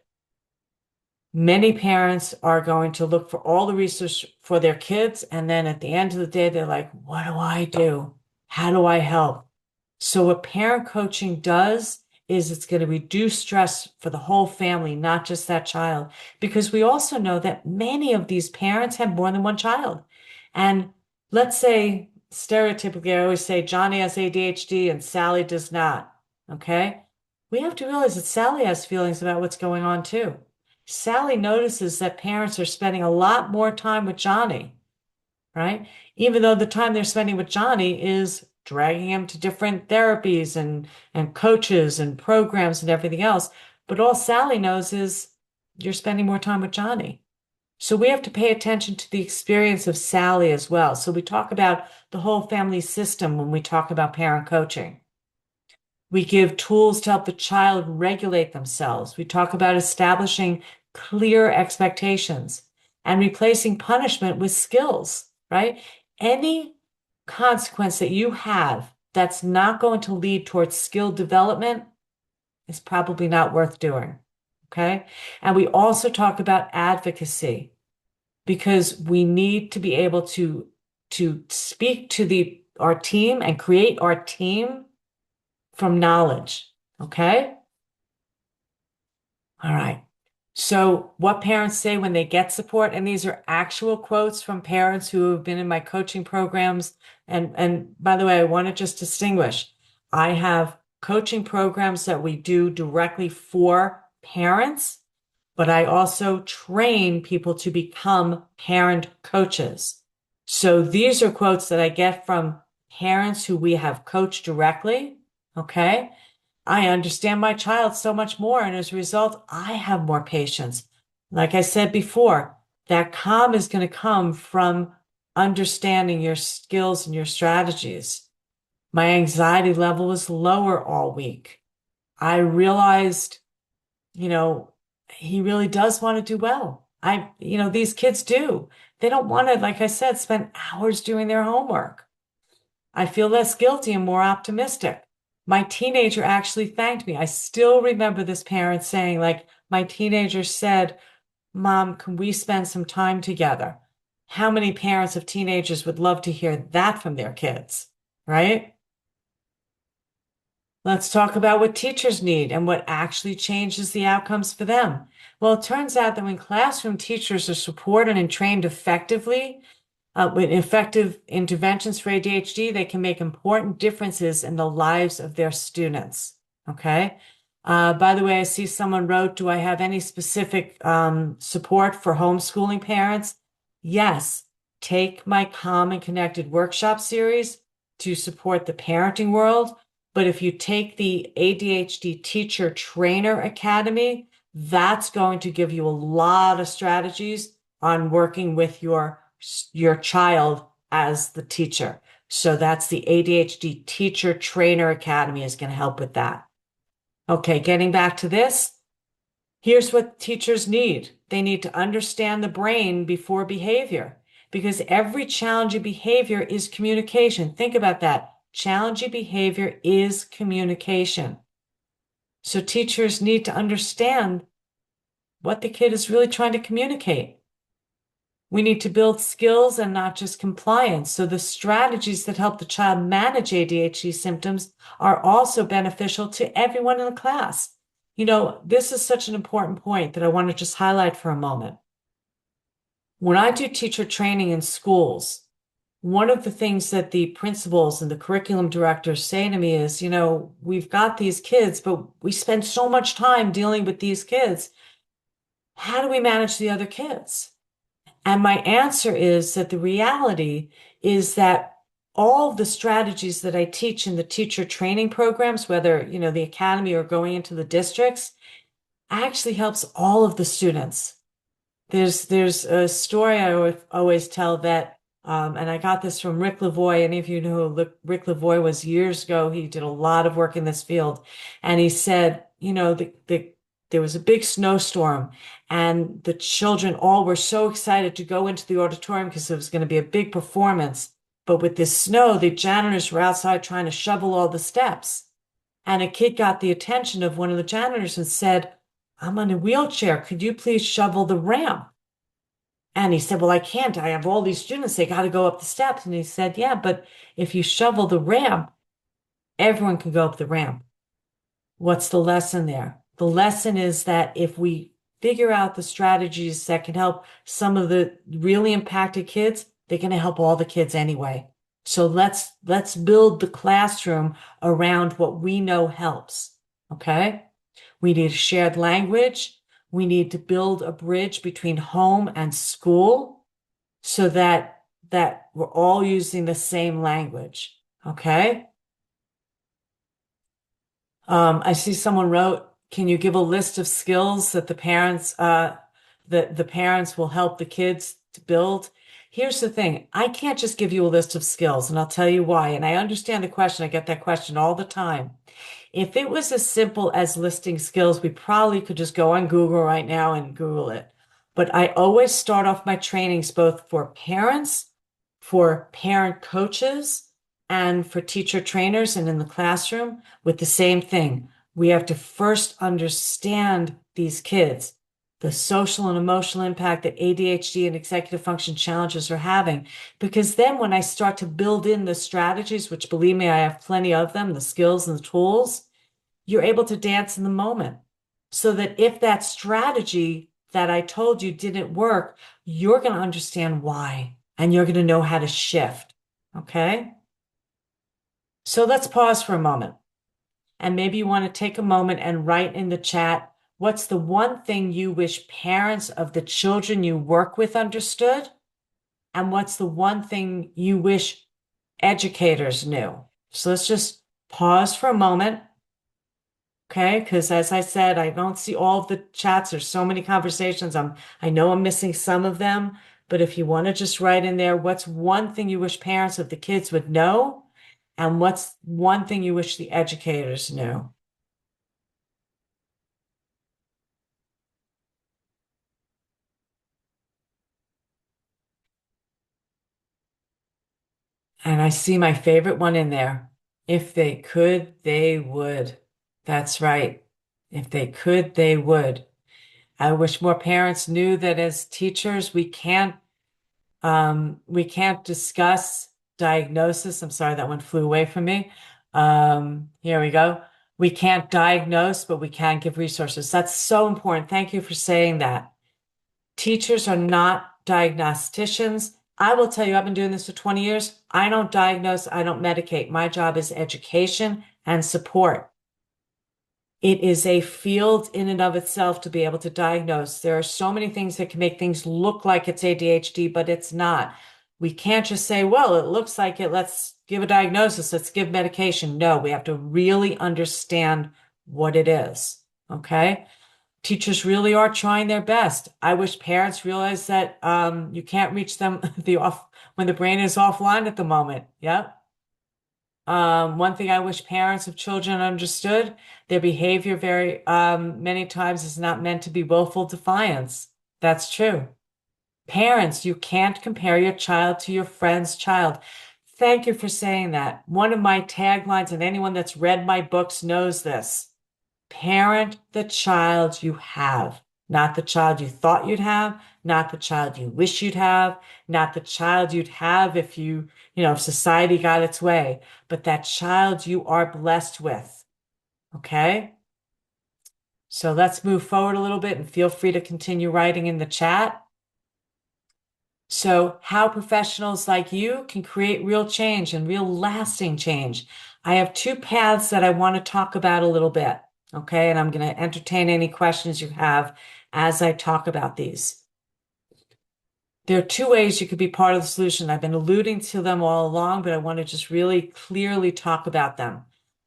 Many parents are going to look for all the research for their kids. And then at the end of the day, they're like, what do I do? How do I help? So what parent coaching does is it's going to reduce stress for the whole family, not just that child. Because we also know that many of these parents have more than one child. And let's say, stereotypically, I always say Johnny has ADHD and Sally does not. Okay? We have to realize that Sally has feelings about what's going on too. Sally notices that parents are spending a lot more time with Johnny, right? Even though the time they're spending with Johnny is dragging him to different therapies and coaches and programs and everything else. But all Sally knows is you're spending more time with Johnny. So we have to pay attention to the experience of Sally as well. So we talk about the whole family system when we talk about parent coaching. We give tools to help the child regulate themselves. We talk about establishing clear expectations and replacing punishment with skills, right? Any consequence that you have that's not going to lead towards skill development is probably not worth doing. Okay. And we also talk about advocacy. because we need to be able to speak to our team and create our team from knowledge. Okay? All right. So what parents say when they get support, and these are actual quotes from parents who have been in my coaching programs. And by the way, I want to just distinguish. I have coaching programs that we do directly for parents, but I also train people to become parent coaches. So these are quotes that I get from parents who we have coached directly. Okay. I understand my child so much more, and as a result, I have more patience. Like I said before, that calm is going to come from understanding your skills and your strategies. My anxiety level was lower all week. I realized, you know, he really does want to do well. These kids do. They don't want to, like I said, spend hours doing their homework. I feel less guilty and more optimistic. My teenager actually thanked me. I still remember this parent saying, like, my teenager said, Mom, can we spend some time together? How many parents of teenagers would love to hear that from their kids, right? Let's talk about what teachers need and what actually changes the outcomes for them. Well, it turns out that when classroom teachers are supported and trained effectively, with effective interventions for ADHD, they can make important differences in the lives of their students. Okay. By the way, I see someone wrote, do I have any specific support for homeschooling parents? Yes. Take my Calm and Connected workshop series to support the parenting world. But if you take the ADHD Teacher Trainer Academy, that's going to give you a lot of strategies on working with your child as the teacher. So that's the ADHD Teacher Trainer Academy is going to help with that. Okay, getting back to this, here's what teachers need. They need to understand the brain before behavior, because every challenging behavior is communication. Think about that. Challenging behavior is communication. So teachers need to understand what the kid is really trying to communicate. We need to build skills and not just compliance. So the strategies that help the child manage ADHD symptoms are also beneficial to everyone in the class. This is such an important point that I want to just highlight for a moment. When I do teacher training in schools, one of the things that the principals and the curriculum directors say to me is, we've got these kids, but we spend so much time dealing with these kids. How do we manage the other kids? And my answer is that the reality is that all of the strategies that I teach in the teacher training programs, whether, the academy or going into the districts, actually helps all of the students. There's a story I always tell that, and I got this from Rick Lavoie. Any of you know who Rick Lavoie was years ago? He did a lot of work in this field. And he said, there was a big snowstorm and the children all were so excited to go into the auditorium because it was going to be a big performance. But with this snow, the janitors were outside trying to shovel all the steps. And a kid got the attention of one of the janitors and said, I'm on a wheelchair. Could you please shovel the ramp? And he said, well, I can't. I have all these students. They got to go up the steps. And he said, yeah, but if you shovel the ramp, everyone can go up the ramp. What's the lesson there? The lesson is that if we figure out the strategies that can help some of the really impacted kids, they're going to help all the kids anyway. So let's build the classroom around what we know helps. Okay? We need a shared language. We need to build a bridge between home and school so that we're all using the same language. Okay? I see someone wrote, can you give a list of skills that the parents will help the kids to build? Here's the thing. I can't just give you a list of skills, and I'll tell you why. And I understand the question. I get that question all the time. If it was as simple as listing skills, we probably could just go on Google right now and Google it. But I always start off my trainings both for parents, for parent coaches, and for teacher trainers and in the classroom with the same thing. We have to first understand these kids. the social and emotional impact that ADHD and executive function challenges are having. Because then when I start to build in the strategies, which believe me, I have plenty of them, the skills and the tools, you're able to dance in the moment. So that if that strategy that I told you didn't work, you're going to understand why and you're going to know how to shift. Okay. So let's pause for a moment. And maybe you want to take a moment and write in the chat, what's the one thing you wish parents of the children you work with understood? And what's the one thing you wish educators knew? So let's just pause for a moment. Okay, because as I said, I don't see all of the chats. There's so many conversations. I know I'm missing some of them, but if you want to just write in there, what's one thing you wish parents of the kids would know? And what's one thing you wish the educators knew? And I see my favorite one in there. If they could, they would. That's right. If they could, they would. I wish more parents knew that as teachers, we can't discuss diagnosis. I'm sorry, that one flew away from me. Here we go. We can't diagnose, but we can give resources. That's so important. Thank you for saying that. Teachers are not diagnosticians. I will tell you, I've been doing this for 20 years. I don't diagnose, I don't medicate. My job is education and support. It is a field in and of itself to be able to diagnose. There are so many things that can make things look like it's ADHD, but it's not. We can't just say, well, it looks like it. Let's give a diagnosis. Let's give medication. No, we have to really understand what it is. Okay. Teachers really are trying their best. I wish parents realize that you can't reach them when the brain is offline at the moment. Yep. One thing I wish parents of children understood, their behavior very many times is not meant to be willful defiance. That's true. Parents, you can't compare your child to your friend's child. Thank you for saying that. One of my taglines, and anyone that's read my books knows this. Parent the child you have, not the child you thought you'd have, not the child you wish you'd have, not the child you'd have if if society got its way, but that child you are blessed with. Okay? So let's move forward a little bit and feel free to continue writing in the chat. So, how professionals like you can create real change and real lasting change. I have two paths that I want to talk about a little bit. Okay. And I'm going to entertain any questions you have as I talk about these. There are two ways you could be part of the solution. I've been alluding to them all along, but I want to just really clearly talk about them.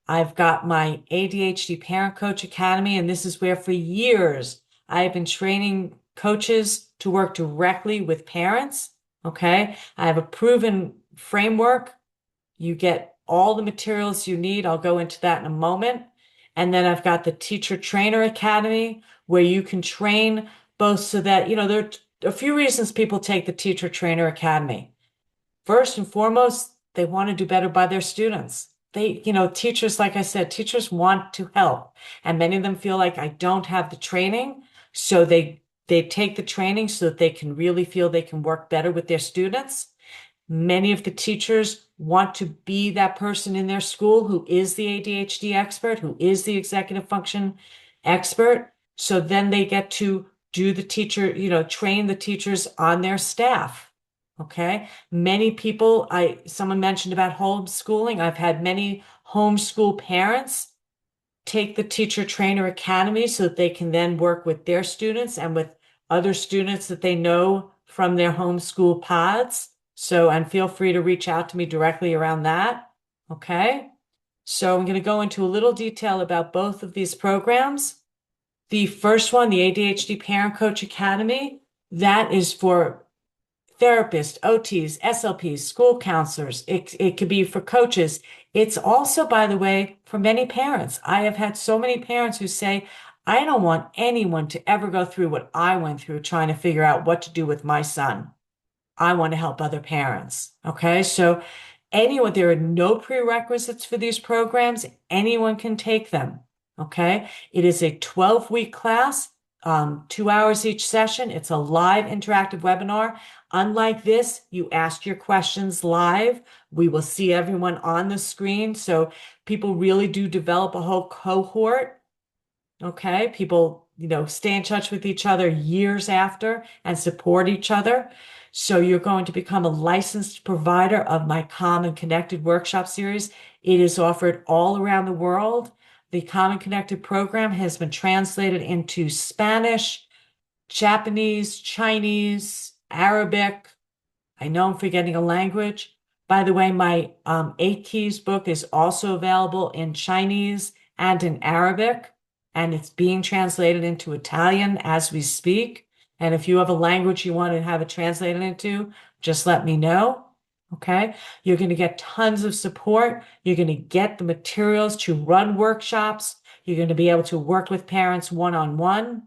I've got my ADHD Parent Coach Academy, and this is where for years I have been training coaches to work directly with parents. Okay. I have a proven framework. You get all the materials you need. I'll go into that in a moment. And then I've got the Teacher Trainer Academy where you can train both so that, there are a few reasons people take the Teacher Trainer Academy. First and foremost, they want to do better by their students. Teachers, like I said, teachers want to help. And many of them feel like I don't have the training. So they take the training so that they can really feel they can work better with their students. Many of the teachers want to be that person in their school who is the ADHD expert, who is the executive function expert. So then they get to do the teacher, train the teachers on their staff. Okay. Many people, someone mentioned about homeschooling. I've had many homeschool parents take the Teacher Trainer Academy so that they can then work with their students and with other students that they know from their homeschool pods. So, and feel free to reach out to me directly around that. Okay. So I'm going to go into a little detail about both of these programs. The first one, the ADHD Parent Coach Academy, that is for therapists, OTs, SLPs, school counselors. It could be for coaches. It's also, by the way, for many parents. I have had so many parents who say, I don't want anyone to ever go through what I went through trying to figure out what to do with my son. I want to help other parents. Okay. So there are no prerequisites for these programs. Anyone can take them. Okay. It is a 12-week class. 2 hours each session. It's a live interactive webinar. Unlike this, you ask your questions live. We will see everyone on the screen. So people really do develop a whole cohort. Okay. People, stay in touch with each other years after and support each other. So you're going to become a licensed provider of my Calm and Connected workshop series. It is offered all around the world. The Calm and Connected program has been translated into Spanish, Japanese, Chinese, Arabic. I know I'm forgetting a language. By the way, my 8 Keys book is also available in Chinese and in Arabic, and it's being translated into Italian as we speak. And if you have a language you want to have it translated into, just let me know. Okay. You're going to get tons of support. You're going to get the materials to run workshops. You're going to be able to work with parents one-on-one.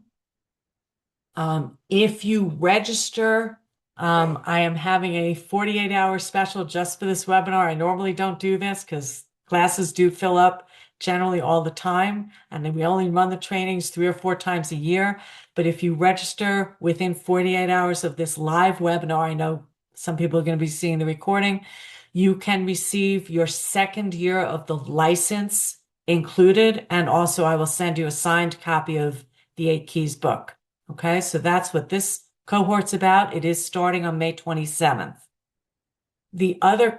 If you register, I am having a 48-hour special just for this webinar. I normally don't do this because classes do fill up generally all the time, and then we only run the trainings 3 or 4 times a year. But if you register within 48 hours of this live webinar, I know some people are going to be seeing the recording, you can receive your second year of the license included, and also I will send you a signed copy of the 8 Keys book. Okay, so that's what this cohort's about. It is starting on May 27th. The other,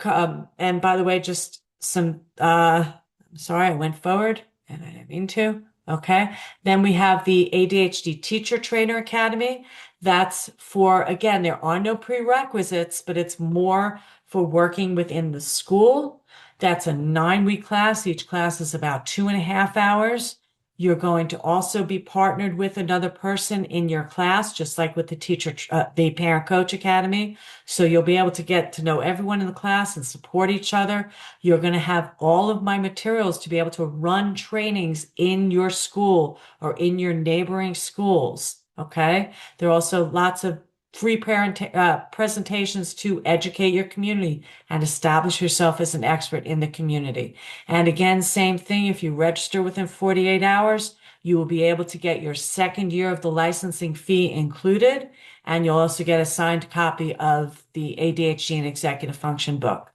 and by the way, just some, sorry, I went forward and I didn't mean to. Okay, then we have the ADHD Teacher Trainer Academy. That's for, again, there are no prerequisites, but it's more for working within the school. That's a 9-week class. Each class is about 2.5 hours. You're going to also be partnered with another person in your class, just like with the Parent Coach Academy. So you'll be able to get to know everyone in the class and support each other. You're going to have all of my materials to be able to run trainings in your school or in your neighboring schools. Okay. There are also lots of free presentations to educate your community and establish yourself as an expert in the community. And again, same thing. If you register within 48 hours, you will be able to get your second year of the licensing fee included. And you'll also get a signed copy of the ADHD and Executive Function book.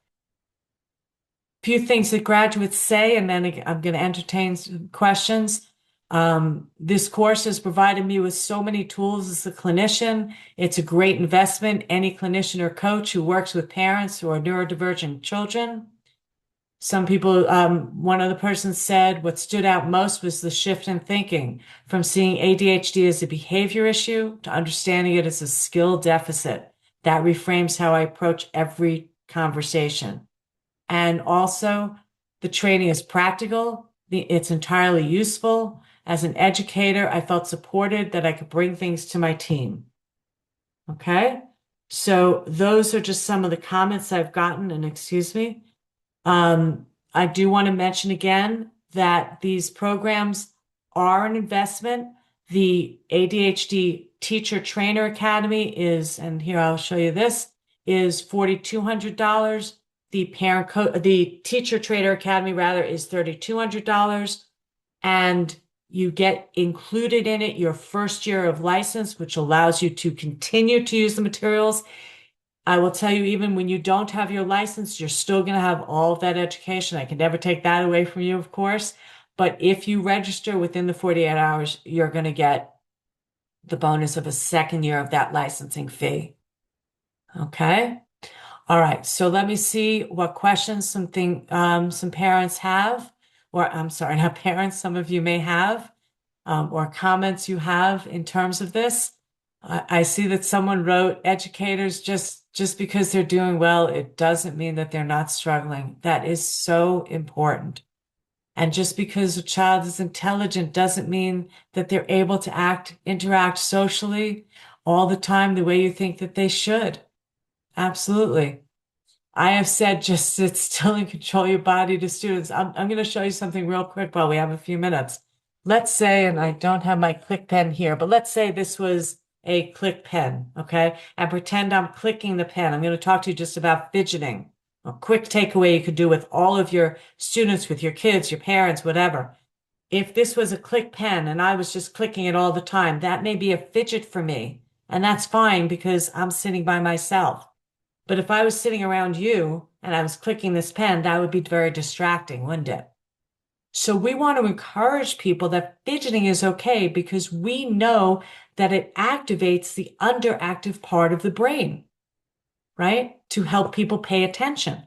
Few things that graduates say, and then I'm going to entertain some questions. This course has provided me with so many tools as a clinician. It's a great investment. Any clinician or coach who works with parents who are neurodivergent children. Some people, one other person said what stood out most was the shift in thinking from seeing ADHD as a behavior issue to understanding it as a skill deficit. That reframes how I approach every conversation. And also, the training is practical. It's entirely useful. As an educator, I felt supported that I could bring things to my team. Okay? So those are just some of the comments I've gotten, and excuse me. I do want to mention again that these programs are an investment. The ADHD Teacher Trainer Academy is, and here I'll show you this, is $4,200. The Teacher Trainer Academy rather is $3,200. And you get included in it your first year of license, which allows you to continue to use the materials. I will tell you, even when you don't have your license, you're still going to have all of that education. I can never take that away from you, of course. But if you register within the 48 hours, you're going to get the bonus of a second year of that licensing fee. Okay. All right. So let me see what questions some parents have, or I'm sorry, not parents, some of you may have, or comments you have in terms of this. I see that someone wrote, educators, just because they're doing well, it doesn't mean that they're not struggling. That is so important. And just because a child is intelligent doesn't mean that they're able to interact socially all the time the way you think that they should. Absolutely. I have said just sit still and control your body to students. I'm going to show you something real quick while we have a few minutes. Let's say, and I don't have my click pen here, but let's say this was a click pen, okay? And pretend I'm clicking the pen. I'm going to talk to you just about fidgeting. A quick takeaway you could do with all of your students, with your kids, your parents, whatever. if this was a click pen and I was just clicking it all the time, that may be a fidget for me. And that's fine because I'm sitting by myself. But if I was sitting around you and I was clicking this pen, that would be very distracting, wouldn't it? So we want to encourage people that fidgeting is okay because we know that it activates the underactive part of the brain, right? To help people pay attention.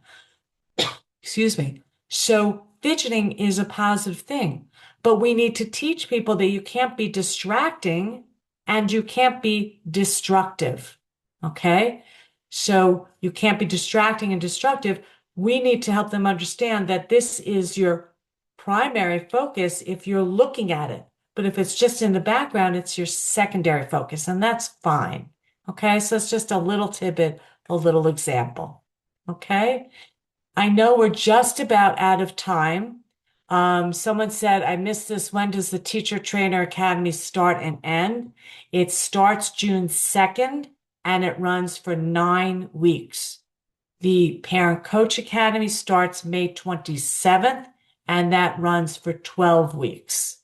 Excuse me. So fidgeting is a positive thing, but we need to teach people that you can't be distracting and you can't be destructive. Okay. So you can't be distracting and destructive. We need to help them understand that this is your primary focus if you're looking at it. But if it's just in the background, it's your secondary focus, and that's fine. Okay. So it's just a little tidbit, a little example. Okay. I know we're just about out of time. Someone said, I missed this. When does the Teacher Trainer Academy start and end? It starts June 2nd and it runs for 9 weeks. The Parent Coach Academy starts May 27th and that runs for 12 weeks.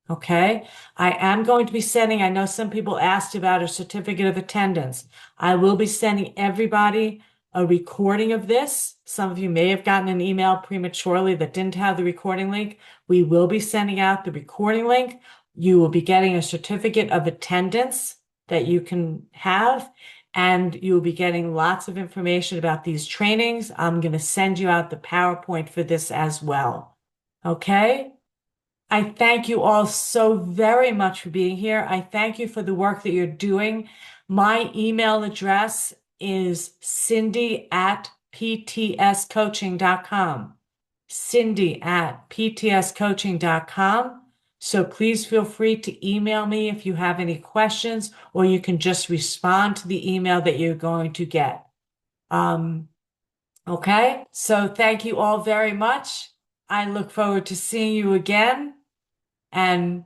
Okay. I am going to be sending, I know some people asked about a certificate of attendance. I will be sending everybody a recording of this. Some of you may have gotten an email prematurely that didn't have the recording link. We will be sending out the recording link. You will be getting a certificate of attendance that you can have, and you will be getting lots of information about these trainings. I'm going to send you out the PowerPoint for this as well. Okay? I thank you all so very much for being here. I thank you for the work that you're doing. My email address is cindy@ptscoaching.com. Cindy@ptscoaching.com. So please feel free to email me if you have any questions, or you can just respond to the email that you're going to get. Okay, so thank you all very much. I look forward to seeing you again. And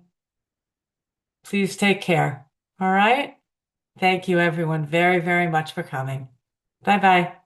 please take care. All right. Thank you, everyone, very, very much for coming. Bye bye.